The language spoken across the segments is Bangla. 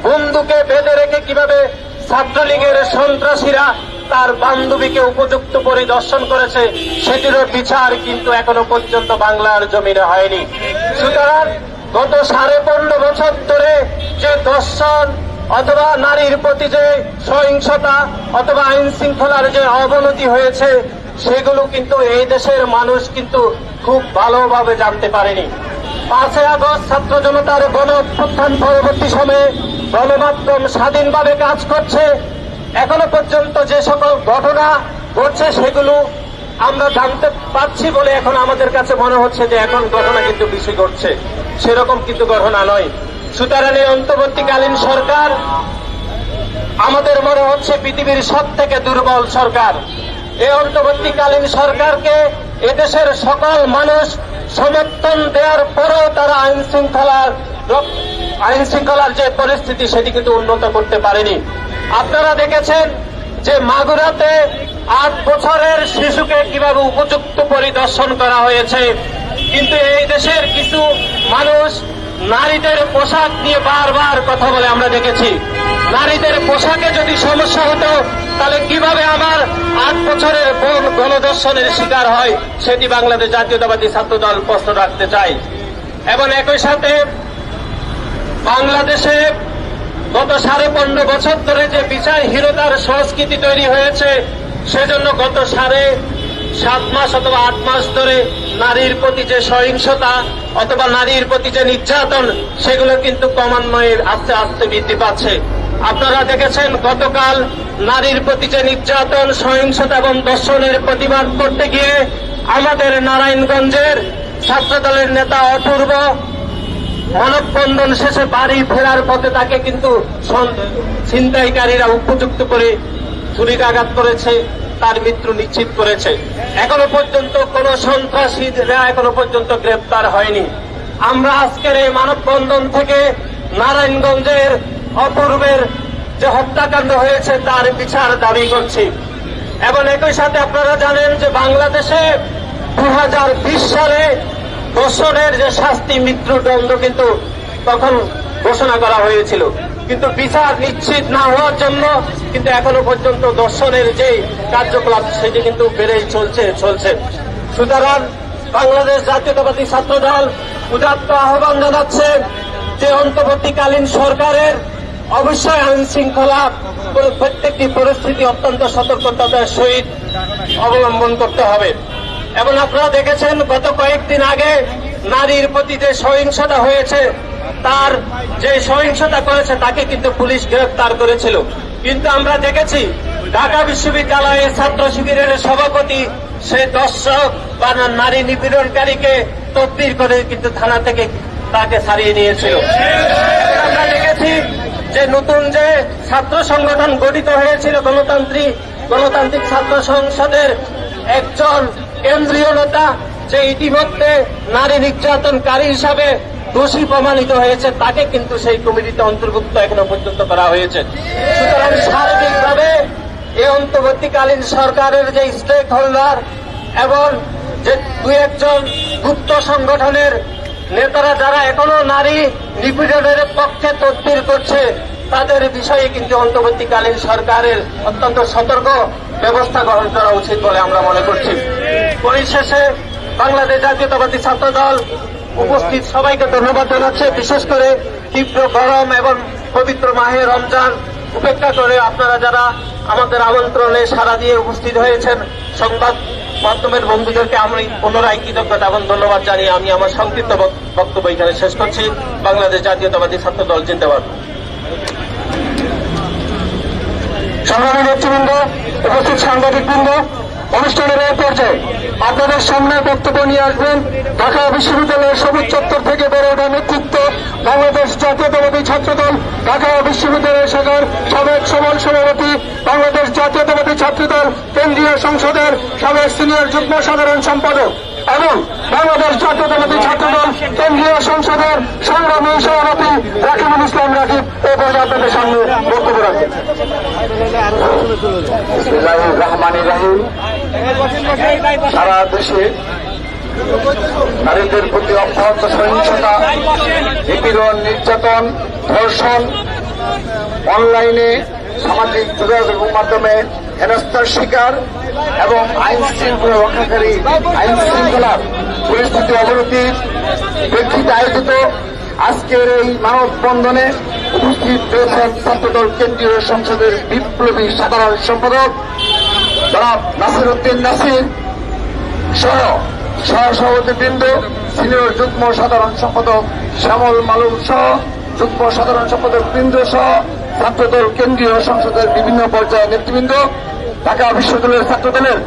বন্ধুকে বেঁধে রেখে কিভাবে ছাত্রলীগের সন্ত্রাসীরা তার বান্ধবীকে উপযুক্ত পরিদর্শন করেছে, সেটিরও বিচার কিন্তু এখনো পর্যন্ত বাংলার জমিনে হয়নি। সুতরাং গত 15.5 বছর ধরে যে দর্শন অথবা নারীর প্রতি যে সহিংসতা অথবা আইন শৃঙ্খলার যে অবনতি হয়েছে, সেগুলো কিন্তু এই দেশের মানুষ কিন্তু খুব ভালোভাবে জানতে পারেনি। 5 আগস্ট ছাত্র জনতার গণ অভ্যুত্থান পরবর্তী সময়ে গণমাধ্যম স্বাধীনভাবে কাজ করছে। এখনো পর্যন্ত যে সকল ঘটনা ঘটছে সেগুলো আমরা জানতে পারছি বলে এখন আমাদের কাছে মনে হচ্ছে যে এখন ঘটনা কিন্তু বেশি ঘটছে, সেরকম কিন্তু ঘটনা নয়। সুতরাং এই অন্তর্বর্তীকালীন সরকার আমাদের মনে হচ্ছে পৃথিবীর সবথেকে দুর্বল সরকার। এই অন্তর্বর্তীকালীন সরকারকে এদেশের সকল মানুষ সমর্থন দেওয়ার পরেও তারা আইন শৃঙ্খলার যে পরিস্থিতি সেটি কিন্তু উন্নত করতে পারেনি। আপনারা দেখেছেন যে মাগুরাতে 8 বছরের শিশুকে কিভাবে উপযুক্ত পরিদর্শন করা হয়েছে, কিন্তু এই দেশের কিছু মানুষ নারীদের পোশাক নিয়ে বারবার কথা বলে আমরা দেখেছি। নারীদের পোশাকে যদি সমস্যা হতো তাহলে কিভাবে আমার 8 বছরের বোন গণধর্ষণের শিকার হয়, সেটি বাংলাদেশ জাতীয়তাবাদী ছাত্র দল প্রশ্ন রাখতে চাই। এবং একই সাথে বাংলাদেশে গত 15.5 বছর ধরে যে বিচারহীনতার সংস্কৃতি তৈরি হয়েছে, সেজন্য গত 7.5 মাস অথবা 8 মাস ধরে নারীর প্রতি যে সহিংসতা অথবা নারীর প্রতি যে নির্যাতন, সেগুলো কিন্তু ক্রমান্বয়ে আস্তে আস্তে বৃদ্ধি পাচ্ছে। আপনারা দেখেছেন গতকাল নারীর প্রতি যে নির্যাতন, সহিংসতা এবং ধর্ষণের প্রতিবাদ করতে গিয়ে আমাদের নারায়ণগঞ্জের ছাত্রদলের নেতা অপূর্ব মানববন্ধন শেষে বাড়ি ফেরার পথে তাকে কিন্তু ছিনতাইকারীরা উপযুক্ত করে ছুরিকাঘাত করেছে, তার মৃত্যু নিশ্চিত করেছে। এখনো পর্যন্ত কোন সন্ত্রাসীরা এখনো পর্যন্ত গ্রেপ্তার হয়নি। আমরা আজকের এই মানববন্ধন থেকে নারায়ণগঞ্জের অপূর্বের যে হত্যাকাণ্ড হয়েছে তার বিচার দাবি করছি। এবং একই সাথে আপনারা জানেন যে বাংলাদেশে 2020 সালে ধর্ষণের যে শাস্তি মৃত্যুদণ্ড কিন্তু তখন ঘোষণা করা হয়েছিল, কিন্তু বিচার নিশ্চিত না হওয়ার জন্য কিন্তু এখনো পর্যন্ত ধর্ষণের যে কার্যকলাপ সেটি কিন্তু বেড়েই চলছে। সুতরাং বাংলাদেশ জাতীয়তাবাদী ছাত্র দল উদাত্ত আহ্বান জানাচ্ছে যে অন্তর্বর্তীকালীন সরকারের অবশ্যই আইন শৃঙ্খলা প্রত্যেকটি পরিস্থিতি অত্যন্ত সতর্কতার সহিত অবলম্বন করতে হবে। এবং আপনারা দেখেছেন গত কয়েকদিন আগে নারীর প্রতি যে সহিংসতা হয়েছে, তার যে সহিংসতা করেছে তাকে কিন্তু পুলিশ গ্রেফতার করেছিল। কিন্তু আমরা দেখেছি ঢাকা বিশ্ববিদ্যালয়ের ছাত্র শিবিরের সভাপতি সে দর্শক বা নারী নিপীড়নকারীকে তদবির করে কিন্তু থানা থেকে তাকে ছাড়িয়ে নিয়েছিল। আমরা দেখেছি যে নতুন যে ছাত্র সংগঠন গঠিত হয়েছিল গণতান্ত্রিক ছাত্র সংসদের একজন কেন্দ্রীয় নেতা, যে ইতিমধ্যে নারী নির্যাতনকারী হিসাবে দোষী প্রমাণিত হয়েছে, তাকে কিন্তু সেই কমিটিতে অন্তর্ভুক্ত এখনো পর্যন্ত করা হয়েছে। সুতরাং সার্বিকভাবে এই অন্তর্বর্তীকালীন সরকারের যে স্টেক হোল্ডার এবং যে 2-1 গুপ্ত সংগঠনের নেতারা যারা এখনো নারী নিপীড়নের পক্ষে তদবির করছে, তাদের বিষয়ে কিন্তু অন্তর্বর্তীকালীন সরকারের অত্যন্ত সতর্ক ব্যবস্থা গ্রহণ করা উচিত বলে আমরা মনে করছি। পরিশেষে বাংলাদেশ জাতীয়তাবাদী ছাত্র দল উপস্থিত সবাইকে ধন্যবাদ জানাচ্ছে। বিশেষ করে তীব্র গরম এবং পবিত্র মাহে রমজান উপেক্ষা করে আপনারা যারা আমাদের আমন্ত্রণে সাড়া দিয়ে উপস্থিত হয়েছেন, সংবাদ মাধ্যমের বন্ধুদেরকে আমি পুনরায় কৃতজ্ঞতা এবং ধন্যবাদ জানিয়ে আমি আমার সংক্ষিপ্ত বক্তব্য এখানে শেষ করছি। বাংলাদেশ জাতীয়তাবাদী ছাত্র দল জিন্দাবাদ। সংগ্রামী নেতৃবৃন্দ, উপস্থিত সাংবাদিকবৃন্দ, অনুষ্ঠানের এই পর্যায়ে আপনাদের সামনে বক্তব্য নিয়ে আসবেন ঢাকা বিশ্ববিদ্যালয়ের সবুজ চত্বর থেকে বেড়ে ওঠা নেতৃত্ব, বাংলাদেশ জাতীয়তাবাদী ছাত্রদল ঢাকা বিশ্ববিদ্যালয় শাখার সাবেক সবল সভাপতি, বাংলাদেশ জাতীয়তাবাদী ছাত্রদল কেন্দ্রীয় সংসদের সাবেক সিনিয়র যুগ্ম সাধারণ সম্পাদক এবং বাংলাদেশ জাতীয়তাবাদী ছাত্রদল কেন্দ্রীয় সংসদের সংগ্রামী সভাপতি রাকিবুল ইসলাম রাকিব এই পর্যায়ে আপনাদের সামনে বক্তব্য রাখবেন। সারা দেশে নারীদের প্রতি অব্যাহত সহিংসতা, নিপীড়ন, নির্যাতন, ধর্ষণ অনলাইনে সামাজিক যোগাযোগের মাধ্যমে হেনস্থার শিকার এবং আইন শৃঙ্খলা রক্ষাকারী আইন শৃঙ্খলার পরিস্থিতি অবনতির প্রেক্ষিতে আয়োজিত আজকের এই মানববন্ধনে উপস্থিত রয়েছেন ছাত্রদল কেন্দ্রীয় সংসদের বিপ্লবী সাধারণ সম্পাদক জনাব নাসির উদ্দিন নাসির সহ সহসভাপতিবৃন্দ, সিনিয়র যুগ্ম সাধারণ সম্পাদক শ্যামল মালুম সহ যুগ্ম সাধারণ সম্পাদক বৃন্দ সহ ছাত্রদল কেন্দ্রীয় সংসদের বিভিন্ন পর্যায়ের নেতৃবৃন্দ, ঢাকা বিশ্ববিদ্যালয়ের ছাত্রদলের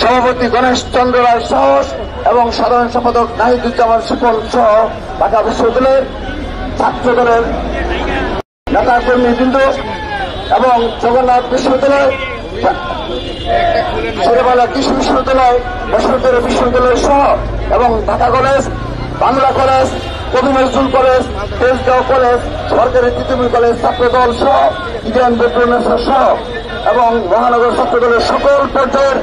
সভাপতি গণেশ চন্দ্র রায় সাহস এবং সাধারণ সম্পাদক নাহিদুজ্জামান সুফল সহ ঢাকা বিশ্ববিদ্যালয়ের ছাত্রদলের নেতা কর্মীবৃন্দ এবং জগন্নাথ বিশ্ববিদ্যালয়, শেরেবাংলা কৃষি বিশ্ববিদ্যালয়, বেসরকারি বিশ্ববিদ্যালয় সহ এবং ঢাকা কলেজ, বাংলা কলেজ, কবি নজরুল কলেজ, তেজগাঁও কলেজ, সরকারি তিতুমির কলেজ ছাত্রদল সহ ইন্ডিয়ান বেট্রোনেস সহ এবং মহানগর ছাত্রদলের সকল পর্যায়ের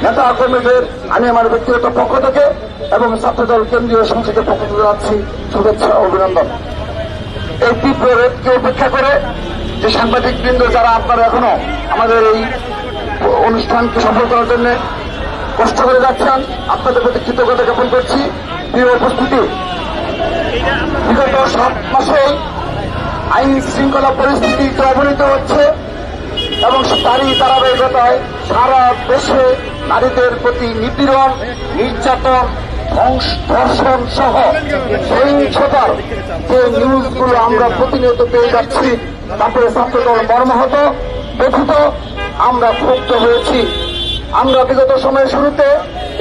নেতা কর্মীদের আমি আমার ব্যক্তিগত পক্ষ থেকে এবং ছাত্রদল কেন্দ্রীয় সংসদের পক্ষ থেকে জানাচ্ছি শুভেচ্ছা ও অভিনন্দন। এই তীব্র রেটকে উপেক্ষা করে যে সাংবাদিক বৃন্দ যারা আপনারা এখনো আমাদের এই অনুষ্ঠানকে সফল করার জন্য কষ্ট করে যাচ্ছেন, আপনাদের প্রতি কৃতজ্ঞতা জ্ঞাপন করছি। প্রিয় উপস্থিতি, বিগত 7 মাসেই আইন শৃঙ্খলা পরিস্থিতি অবনীত হচ্ছে এবং তারই ধারাবাহিকতায় সারা দেশে নারীদের প্রতি নিপীড়ন, নির্যাতন, ধর্ষণ সহ সহিংসতার যে নিউজগুলো আমরা প্রতিনিয়ত পেয়ে যাচ্ছি, তারপরে ছাত্রদল মর্মাহত, ব্যথিত, আমরা ক্ষুব্ধ হয়েছি। আমরা বিগত সময়ের শুরুতে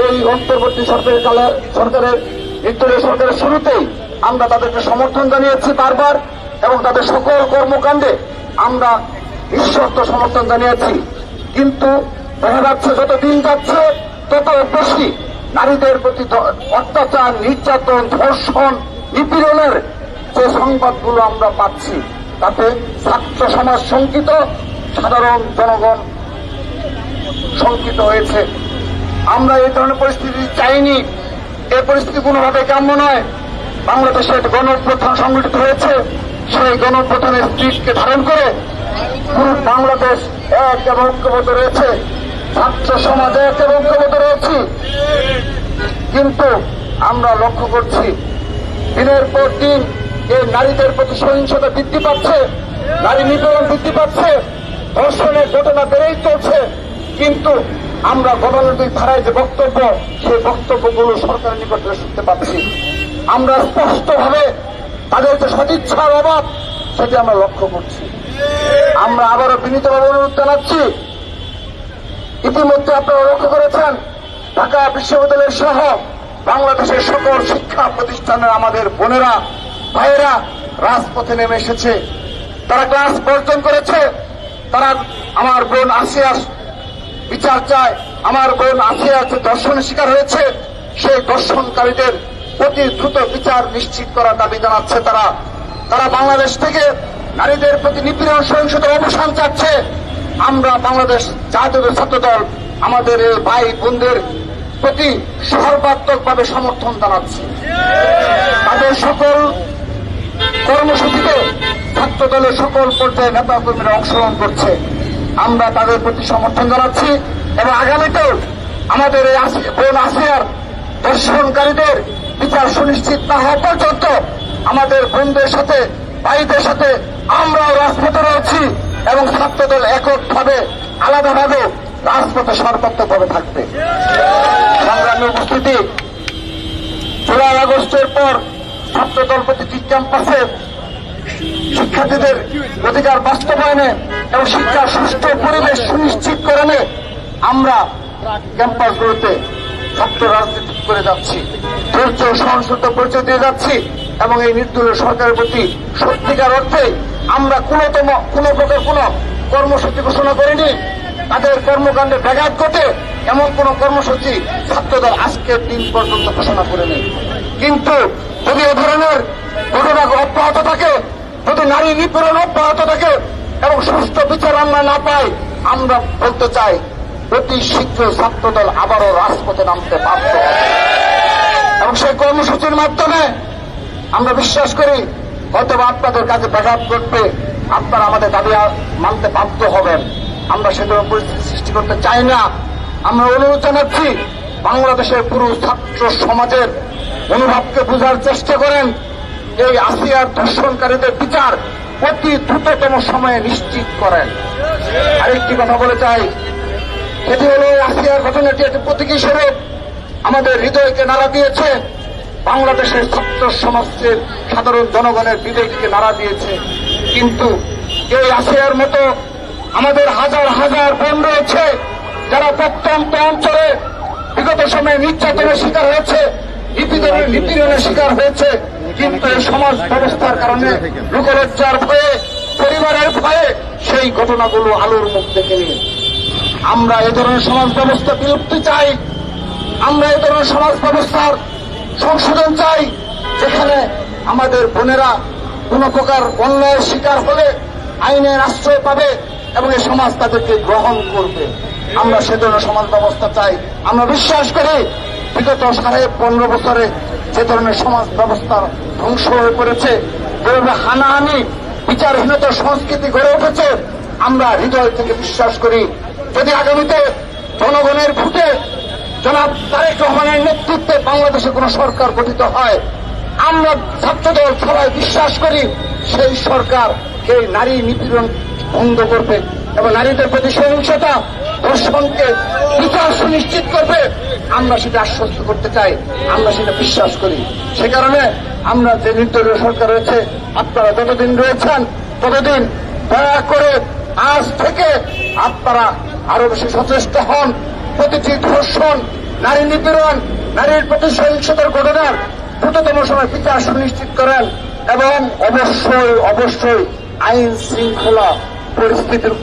এই অন্তর্বর্তী সরকারের নির্দলীয় সরকারের শুরুতেই আমরা তাদেরকে সমর্থন জানিয়েছি বারবার এবং তাদের সকল কর্মকাণ্ডে আমরা নিঃশর্ত সমর্থন জানিয়েছি। কিন্তু দেখা যাচ্ছে যত দিন যাচ্ছে তত বেশি নারীদের প্রতি অত্যাচার, নির্যাতন, ধর্ষণ, নিপীড়নের যে সংবাদগুলো আমরা পাচ্ছি তাতে ছাত্র সমাজ শঙ্কিত, সাধারণ জনগণ শঙ্কিত হয়েছে। আমরা এই ধরনের পরিস্থিতি চাইনি, এই পরিস্থিতি কোনোভাবে কাম্য নয়। বাংলাদেশে একটা গণঅভ্যুত্থান সংগঠিত হয়েছে, সেই গণঅভ্যুত্থানের স্পিরিটকে ধারণ করে পুরো বাংলাদেশ এক এবং ঐক্যবদ্ধ রয়েছে, ছাত্র সমাজ এক এবং ঐক্যবদ্ধ রয়েছে। কিন্তু আমরা লক্ষ্য করছি দিনের পর দিন এই নারীদের প্রতি সহিংসতা বৃদ্ধি পাচ্ছে, নারী নিপীড়ন বৃদ্ধি পাচ্ছে, ধর্ষণের ঘটনা বেড়েই চলছে। কিন্তু আমরা গণনৈতিক ধারায় যে বক্তব্য, সেই বক্তব্যগুলো সরকারের নিকটে শুনতে পাচ্ছি। আমরা স্পষ্টভাবে তাদের যে সদিচ্ছার অভাব সেটি আমরা লক্ষ্য করছি। আমরা আবারও বিনীতভাবে অনুরোধ জানাচ্ছি, ইতিমধ্যে আপনারা লক্ষ্য করেছেন ঢাকা বিশ্ববিদ্যালয় সহ বাংলাদেশের সকল শিক্ষা প্রতিষ্ঠানের আমাদের বোনেরা, ভাইয়েরা রাজপথে নেমে এসেছে। তারা ক্লাস বর্জন করেছে। তারা আমার বোন আসিয়া বিচার চায়, আমার বোন আসিয়া ধর্ষণের শিকার হয়েছে, সেই ধর্ষণকারীদের অতি দ্রুত বিচার নিশ্চিত করার দাবি জানাচ্ছে। তারা বাংলাদেশ থেকে নারীদের প্রতি নিপীড়ন, সহিংসতার অবসান চাচ্ছে। আমরা বাংলাদেশ জাতীয় ছাত্রদল আমাদের এই ভাই বোনদের প্রতি সর্বাত্মকভাবে সমর্থন জানাচ্ছি। তাদের সকল কর্মসূচিতে ছাত্রদলের সকল পর্যায়ে নেতা কর্মীরা অংশগ্রহণ করছে। আমরা তাদের প্রতি সমর্থন জানাচ্ছি এবং আগামীতেও আমাদের এই বোন আসিয়ার ধর্ষণকারীদের বিচার সুনিশ্চিত না হওয়া পর্যন্ত আমাদের বোনদের সাথে, ভাইদের সাথে আমরাও রাজপথে রয়েছি এবং ছাত্রদল এককভাবে আলাদাভাবে রাজপথে সর্বাত্মকভাবে থাকবে। সংগ্রামী উপস্থিতি, জুলাই আগস্টের পর ছাত্রদল প্রতিটি ক্যাম্পাসে শিক্ষার্থীদের অধিকার বাস্তবায়নে এবং শিক্ষার সুষ্ঠু পরিবেশ সুনিশ্চিত করণে আমরা ক্যাম্পাসগুলোতে ছাত্র রাজনীতি করে যাচ্ছি, ধৈর্য সহনশীলতা পরিচয় দিয়ে যাচ্ছি এবং এই নির্দলীয় সরকারের প্রতি সত্যিকার অর্থে আমরা কোনো প্রকার কোন কর্মসূচি ঘোষণা করিনি। তাদের কর্মকাণ্ডে ব্যাঘাত ঘটে এমন কোন কর্মসূচি ছাত্রদল আজকের দিন পর্যন্ত ঘোষণা করেনি। কিন্তু যদি এ ধরনের ঘটনা অব্যাহত থাকে, যদি নারী নিপীড়ন অব্যাহত থাকে এবং সুষ্ঠু বিচার আমরা না পাই, আমরা বলতে চাই অতি শীঘ্র ছাত্রদল আবারও রাজপথে নামতে বাধ্য এবং সেই কর্মসূচির মাধ্যমে আমরা বিশ্বাস করি হয়তো আপনাদের কাছে ব্যাঘাত ঘটবে, আপনারা আমাদের দাবি মানতে বাধ্য হবেন। আমরা সে ধরনের পরিস্থিতি সৃষ্টি করতে চাই না। আমরা অনুরোধ জানাচ্ছি, বাংলাদেশের পুরো ছাত্র সমাজের মনোভাবকে বোঝার চেষ্টা করেন। এই আসিয়ার ধর্ষণকারীদের বিচার অতি দ্রুততম সময়ে নিশ্চিত করেন। আরেকটি কথা বলে চাই, সেটি হল আসিয়ার ঘটনাটি একটি প্রতীকী স্বরূপ আমাদের হৃদয়কে নাড়া দিয়েছে, বাংলাদেশের ছাত্র সমাজের সাধারণ জনগণের বিবেককে নাড়া দিয়েছে। কিন্তু এই আসিয়ার মতো আমাদের হাজার হাজার বোন রয়েছে যারা প্রত্যন্ত অঞ্চলে বিগত সময়ে নির্যাতনের শিকার হয়েছে, নিপীড়নের শিকার হয়েছে, কিন্তু এই সমাজ ব্যবস্থার কারণে লোকলজ্জার ভয়ে, পরিবারের ভয়ে সেই ঘটনাগুলো আলোর মুখ দেখেনি। আমরা এ ধরনের সমাজ ব্যবস্থা বিলুপ্তি চাই। আমরা এ ধরনের সমাজ ব্যবস্থার সংশোধন চাই, যেখানে আমাদের বোনেরা কোন প্রকার অন্যায়ের শিকার হলে আইনের আশ্রয় পাবে এবং এই সমাজ তাদেরকে গ্রহণ করবে। আমরা সে ধরনের সমাজ ব্যবস্থা চাই। আমরা বিশ্বাস করি বিগত 15.5 বছরে যে ধরনের সমাজ ব্যবস্থা ধ্বংস হয়ে পড়েছে, যেভাবে হানাহানি, বিচারহীনতার সংস্কৃতি গড়ে উঠেছে, আমরা হৃদয় থেকে বিশ্বাস করি যদি আগামীতে জনগণের ভোটে জনাব তারেক রহমানের নেতৃত্বে বাংলাদেশে কোন সরকার গঠিত হয়, আমরা ছাত্রদল সবাই বিশ্বাস করি সেই সরকার এই নারী নিপীড়ন বন্ধ করবে এবং নারীদের প্রতি সহিংসতা, ধর্ষণকে বিচার সুনিশ্চিত করবে। আমরা সেটা আশ্বস্ত করতে চাই, আমরা সেটা বিশ্বাস করি। সে কারণে আমরা যে নির্দলীয় সরকার রয়েছে, আপনারা যতদিন রয়েছেন ততদিন দয়া করে আজ থেকে আপনারা আরো বেশি সচেষ্ট হন। প্রতিটি ধর্ষণ, নারী নিপীড়ন, নারীর প্রতি সহিংসতার ঘটনার দ্রুততম সময় বিচার সুনিশ্চিত করেন এবং অবশ্যই অবশ্যই আইন শৃঙ্খলা পরিস্থিতির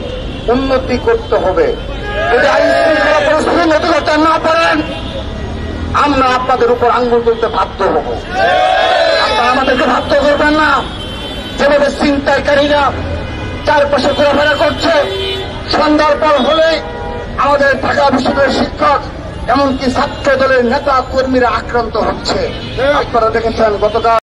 উন্নতি করতে হবে। যদি আইন শৃঙ্খলা পরিস্থিতি উন্নতি করতে না পারেন, আমরা আপনাদের উপর আঙ্গুল তুলতে বাধ্য হব। আপনারা আমাদেরকে বাধ্য করবেন না। যেভাবে ছিনতাইকারীরা চারপাশে ঘোরাফেরা করছে, সন্ধ্যার পর হলেই আমাদের ঢাকা বিশ্ববিদ্যালয়ের শিক্ষক এমনকি ছাত্র দলের নেতা কর্মীরা আক্রান্ত হচ্ছে। আপনারা দেখেছেন গতকাল